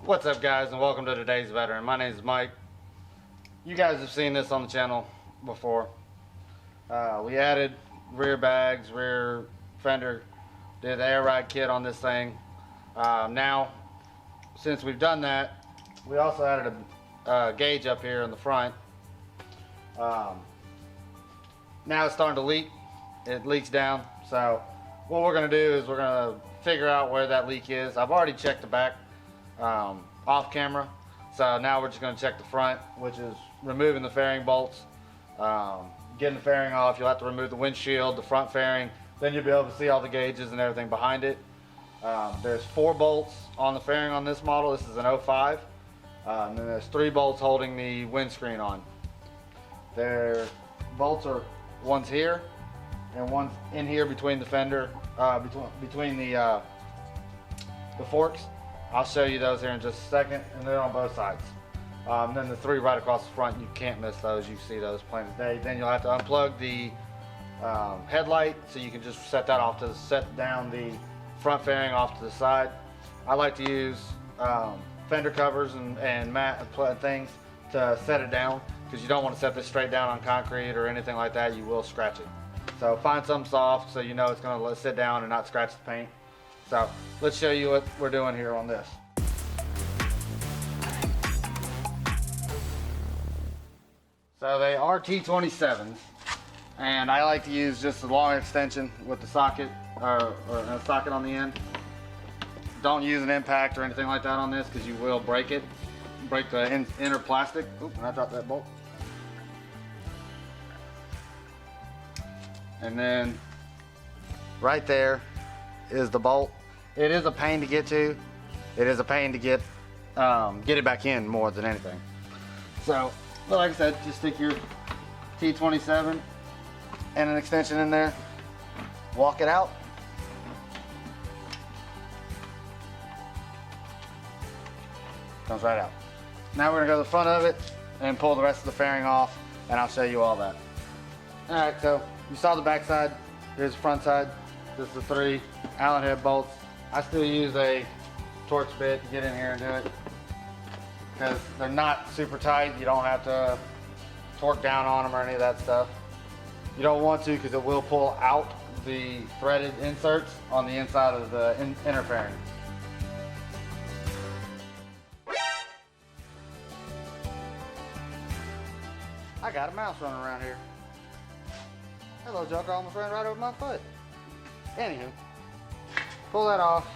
What's up, guys, and welcome to today's veteran. My name is Mike. You guys have seen this on the channel before. We added rear bags, rear fender, did the air ride kit on this thing. Now, since we've done that, we also added a gauge up here in the front. Now it's starting to leak. It leaks down. So what we're going to do is we're going to figure out where that leak is. I've already checked the back off camera, so now we're just going to check the front, which is removing the fairing bolts, getting the fairing off. You'll have to remove the windshield, the front fairing, then you'll be able to see all the gauges and everything behind it. There's 4 bolts on the fairing on this model. This is an 05, and then there's 3 bolts holding the windscreen on. Their bolts are, one's here and one's in here between the fender, between the forks. I'll show you those here in just a second, and they're on both sides. Then the 3 right across the front, you can't miss those. You see those plain as day. Then you'll have to unplug the headlight, so you can just set that off to set down the front fairing off to the side. I like to use fender covers and mat things to set it down, because you don't want to set this straight down on concrete or anything like that. You will scratch it. So find something soft so you know it's going to sit down and not scratch the paint. So let's show you what we're doing here on this. So they are T27s, and I like to use just a long extension with the socket or a socket on the end. Don't use an impact or anything like that on this, because you will break it, break the inner plastic. Oop, and I dropped that bolt. And then right there is the bolt. It is a pain to get to. It is a pain to get it back in more than anything. So, but like I said, just stick your T27 and an extension in there. Walk it out. Comes right out. Now we're gonna go to the front of it and pull the rest of the fairing off, and I'll show you all that. All right, so you saw the back side. Here's the front side. This is the 3 Allen head bolts. I still use a Torx bit to get in here and do it, because they're not super tight. You don't have to torque down on them or any of that stuff. You don't want to, because it will pull out the threaded inserts on the inside of the inner fairing. I got a mouse running around here. Hello, Joker, almost ran right over my foot. Anywho, pull that off.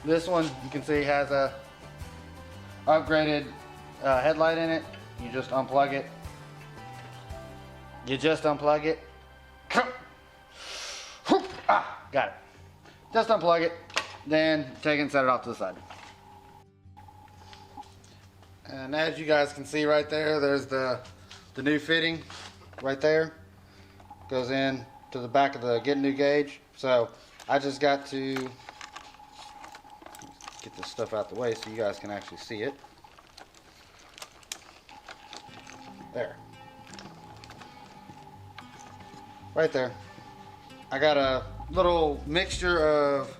This one, you can see, has a upgraded headlight in it. You just unplug it. You just unplug it. Got it. Just unplug it, then take it and set it off to the side. And as you guys can see right there, there's the new fitting right there. Goes in to the back of the get new gauge. So I just got to get this stuff out the way so you guys can actually see it. There. Right there. I got a little mixture of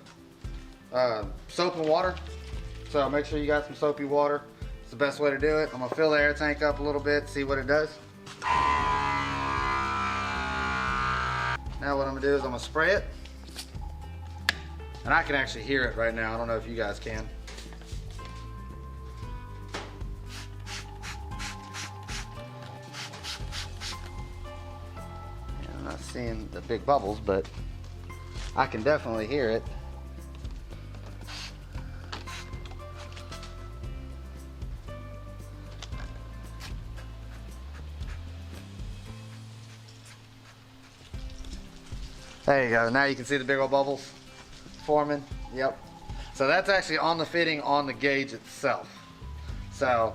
soap and water. So make sure you got some soapy water. It's the best way to do it. I'm gonna fill the air tank up a little bit, see what it does. Now what I'm gonna do is I'm gonna spray it. And I can actually hear it right now. I don't know if you guys can. Yeah, I'm not seeing the big bubbles, but I can definitely hear it. There you go. Now you can see the big old bubbles forming. Yep. So that's actually on the fitting on the gauge itself. So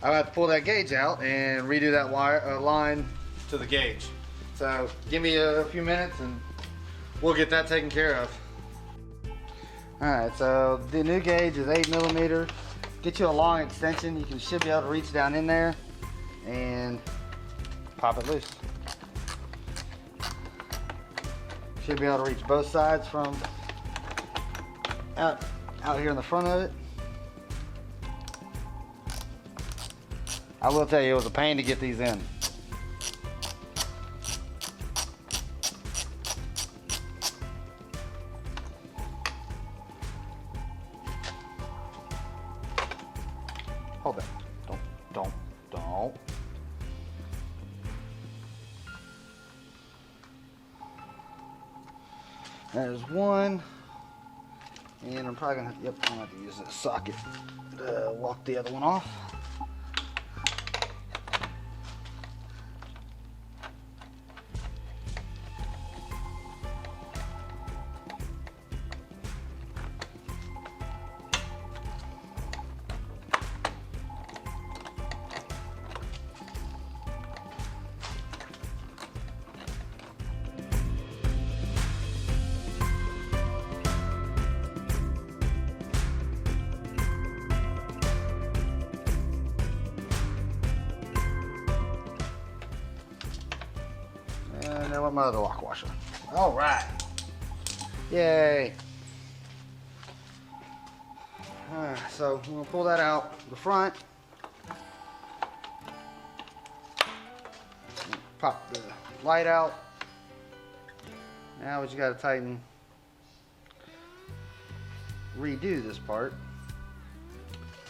I have to pull that gauge out and redo that wire line to the gauge. So give me a few minutes and we'll get that taken care of. Alright, so the new gauge is 8mm. Get you a long extension. You should be able to reach down in there and pop it loose. Should be able to reach both sides from out here in the front of it. I will tell you, it was a pain to get these in. Hold that. Don't. There's one. And I'm probably gonna, I'm gonna have to use this socket to walk the other one off. And then with my other lock washer. All right. Yay. All right, so we're gonna pull that out the front. Pop the light out. Now we just gotta tighten, redo this part.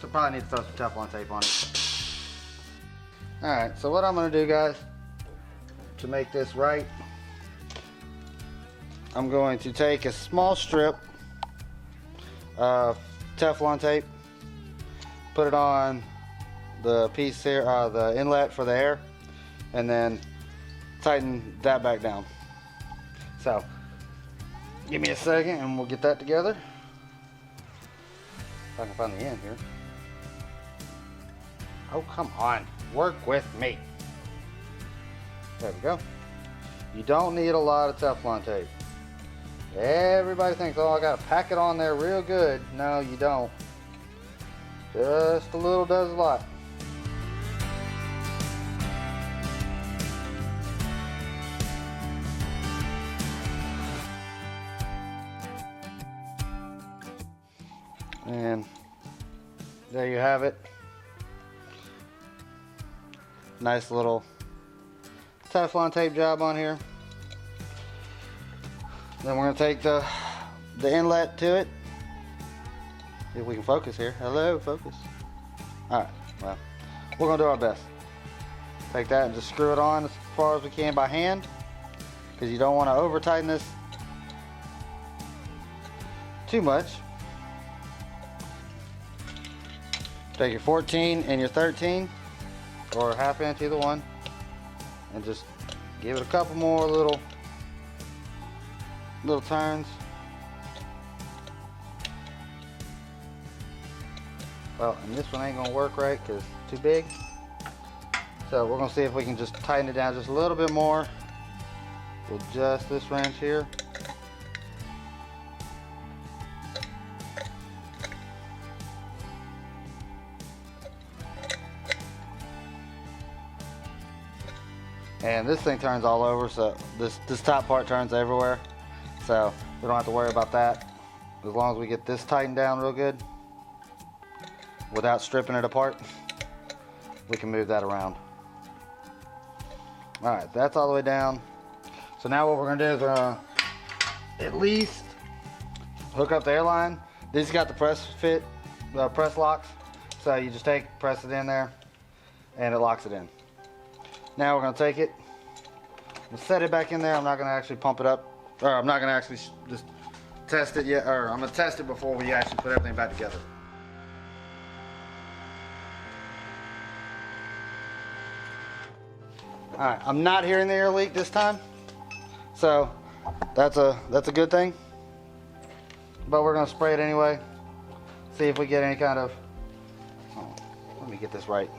So probably need to throw some Teflon tape on it. All right, so what I'm gonna do, guys, to make this right, I'm going to take a small strip of Teflon tape, put it on the piece here, the inlet for the air, and then tighten that back down. So give me a second and we'll get that together. If I can find the end here. Oh, come on, work with me. There we go. You don't need a lot of Teflon tape. Everybody thinks, oh, I gotta pack it on there real good. No, you don't. Just a little does a lot. And there you have it. Nice little Teflon tape job on here. Then we're going to take the inlet to it. See if we can focus here. Hello, focus. Alright, well, we're going to do our best. Take that and just screw it on as far as we can by hand, because you don't want to over tighten this too much. Take your 14 and your 13, or a half inch, either one, and just give it a couple more little turns. Well, and this one ain't gonna work right because it's too big. So we're gonna see if we can just tighten it down just a little bit more with just this wrench here. And this thing turns all over, so this top part turns everywhere. So we don't have to worry about that. As long as we get this tightened down real good without stripping it apart, we can move that around. Alright, that's all the way down. So now what we're going to do is at least hook up the airline. These got the press locks. So you just press it in there and it locks it in. Now we're going to take it, we'll set it back in there. I'm not going to actually pump it up, or I'm not going to actually just test it yet, or I'm going to test it before we actually put everything back together. Alright, I'm not hearing the air leak this time, so that's a good thing. But we're going to spray it anyway, see if we get any kind of, let me get this right.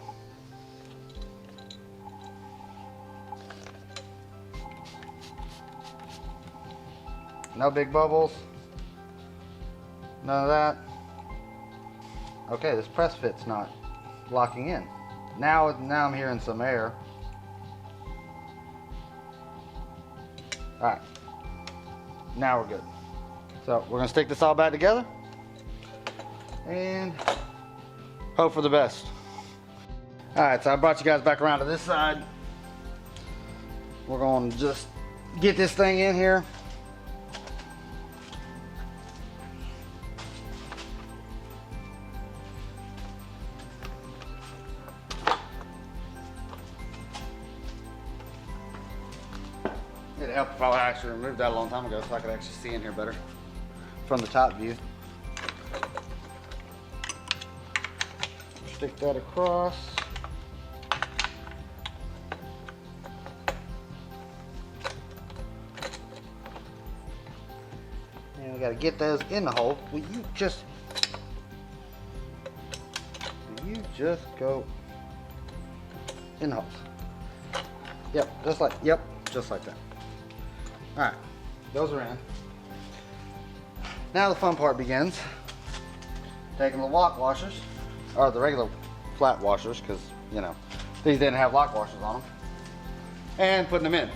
No big bubbles, none of that. Okay, this press fit's not locking in. Now I'm hearing some air. Alright, now we're good. So we're gonna stick this all back together and hope for the best. Alright, so I brought you guys back around to this side. We're going to just get this thing in here. It'd help if I actually removed that a long time ago so I could actually see in here better from the top view. Stick that across. And we got to get those in the hole. Will you just go in the holes? Yep, just like that. All right, those are in. Now the fun part begins. Taking the lock washers, or the regular flat washers, because you know these didn't have lock washers on them, and putting them in.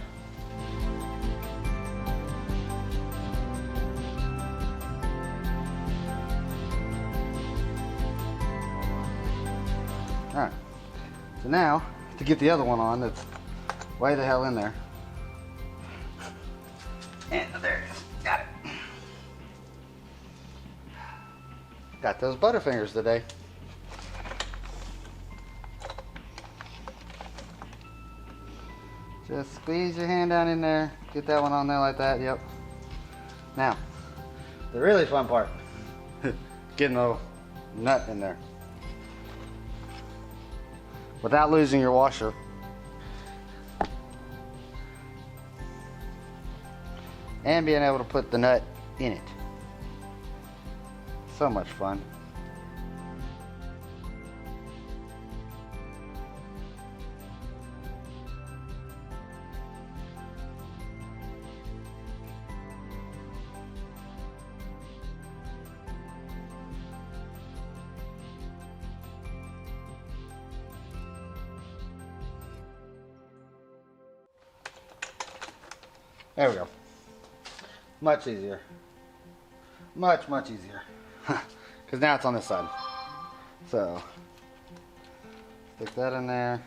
Alright, so now to get the other one on that's way the hell in there. And there it is. Got it. Got those Butterfingers today. Just squeeze your hand down in there. Get that one on there like that. Yep. Now, the really fun part. Getting the nut in there. Without losing your washer. And being able to put the nut in it. So much fun. There we go. Much easier. Much easier. Because now it's on this side. So, stick that in there.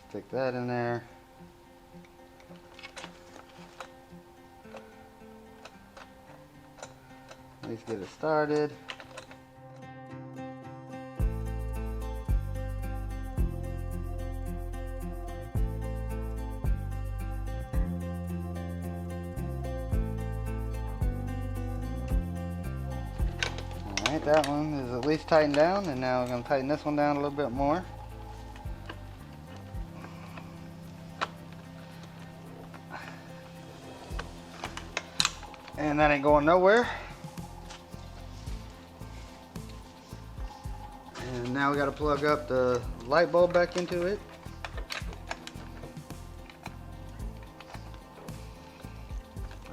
Stick that in there. At least get it started. Alright, that one is at least tightened down, and now we're going to tighten this one down a little bit more. And that ain't going nowhere. And now we got to plug up the light bulb back into it.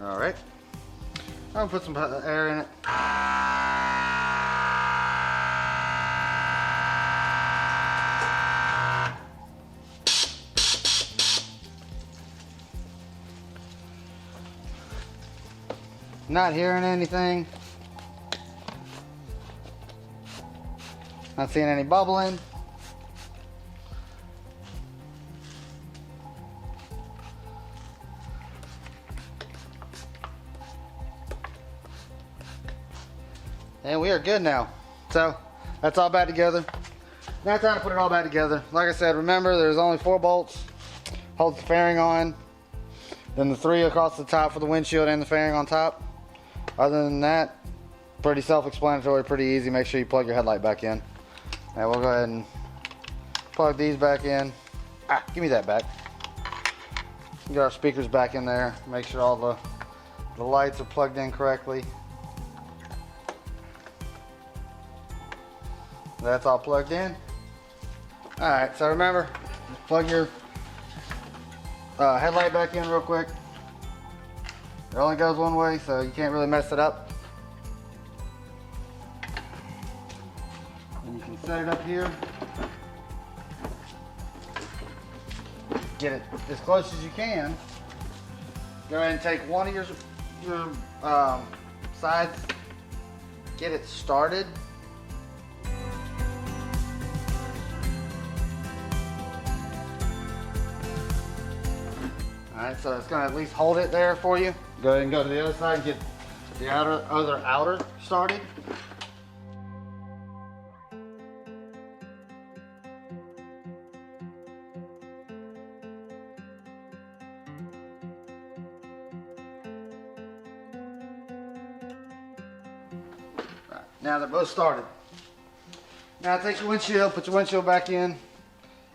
Alright. I'm going to put some air in it. Not hearing anything. Not seeing any bubbling. And we are good now. So that's all back together. Now it's time to put it all back together. Like I said, remember there's only 4 bolts. Holds the fairing on. Then the 3 across the top for the windshield and the fairing on top. Other than that, pretty self-explanatory, pretty easy. Make sure you plug your headlight back in. Now we'll go ahead and plug these back in. Give me that back. Get our speakers back in there. Make sure all the lights are plugged in correctly. That's all plugged in. Alright, so remember, plug your headlight back in real quick. It only goes one way, so you can't really mess it up. And you can set it up here. Get it as close as you can. Go ahead and take one of your sides. Get it started. Alright, so it's going to at least hold it there for you. Go ahead and go to the other side and get the other outer started. Right, now they're both started. Now take your windshield, put your windshield back in.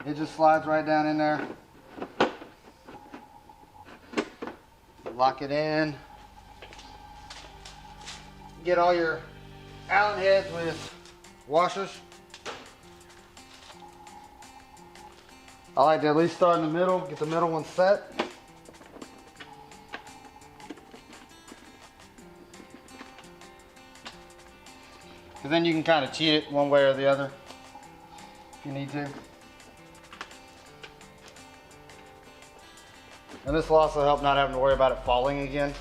It just slides right down in there. Lock it in. Get all your Allen heads with washers. I like to at least start in the middle, get the middle one set. Because then you can kind of cheat it one way or the other if you need to. And this will also help not having to worry about it falling again.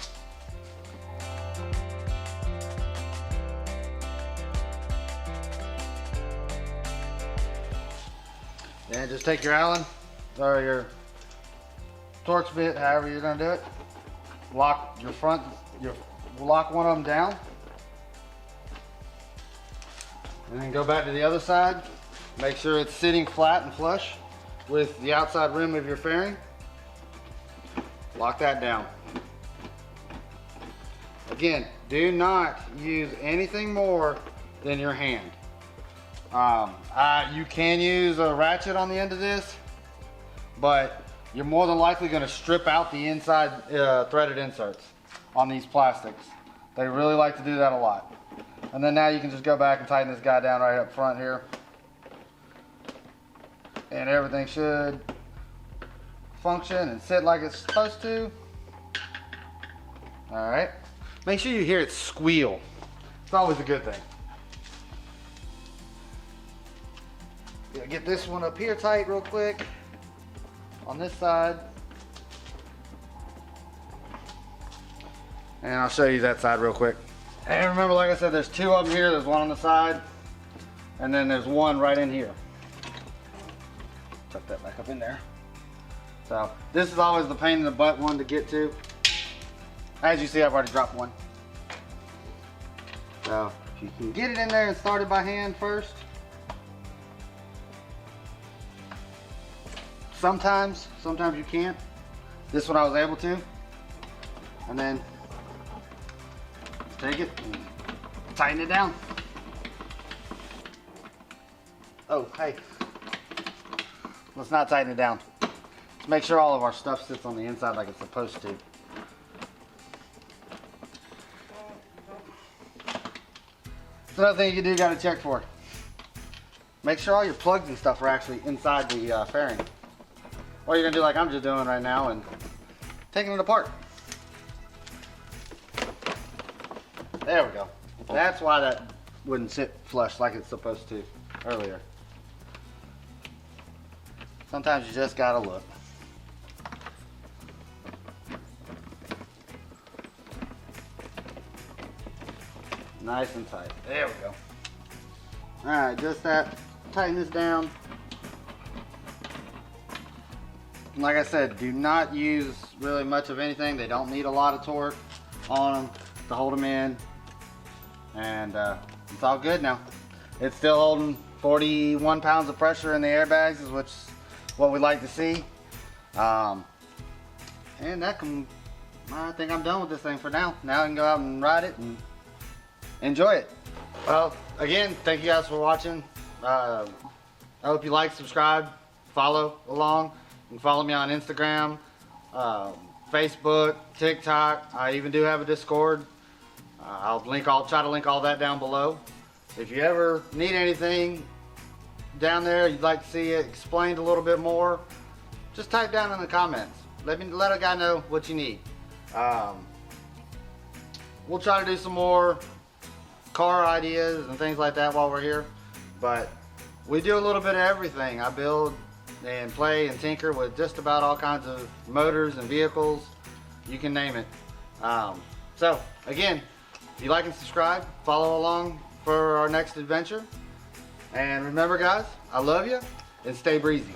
Then just take your Allen or your Torx bit, however you're going to do it. Lock your front, lock one of them down. And then go back to the other side. Make sure it's sitting flat and flush with the outside rim of your fairing. Lock that down. Again, do not use anything more than your hand. You can use a ratchet on the end of this, but you're more than likely going to strip out the inside threaded inserts on these plastics. They really like to do that a lot. And then now you can just go back and tighten this guy down right up front here. And everything should function and sit like it's supposed to. Alright. Make sure you hear it squeal. It's always a good thing. Get this one up here tight real quick. On this side. And I'll show you that side real quick. And remember, like I said, there's two of them here. There's one on the side. And then there's one right in here. Tuck that back up in there. So this is always the pain in the butt one to get to. As you see, I've already dropped one. So if you can get it in there and start it by hand first. Sometimes you can't. This one I was able to. And then take it and tighten it down. Oh, hey. Let's not tighten it down. Let's make sure all of our stuff sits on the inside like it's supposed to. That's another thing you do got to check for. Make sure all your plugs and stuff are actually inside the fairing. Or you're going to do like I'm just doing right now and taking it apart. There we go. That's why that wouldn't sit flush like it's supposed to earlier. Sometimes you just gotta look. Nice and tight. There we go. Alright, just that. Tighten this down. And like I said, do not use really much of anything. They don't need a lot of torque on them to hold them in. And it's all good now. It's still holding 41 pounds of pressure in the airbags, which is what we like to see. And that can, I think I'm done with this thing for now. Now I can go out and ride it and enjoy it. Well, again, thank you guys for watching. I hope you like, subscribe, follow along. You can follow me on Instagram, Facebook, TikTok. I even do have a Discord. I'll try to link all that down below. If you ever need anything down there, you'd like to see it explained a little bit more, just type down in the comments. Let a guy know what you need. We'll try to do some more car ideas and things like that while we're here. But we do a little bit of everything. I build and play and tinker with just about all kinds of motors and vehicles. You can name it. So again, if you like and subscribe, follow along for our next adventure. And remember guys, I love you and stay breezy.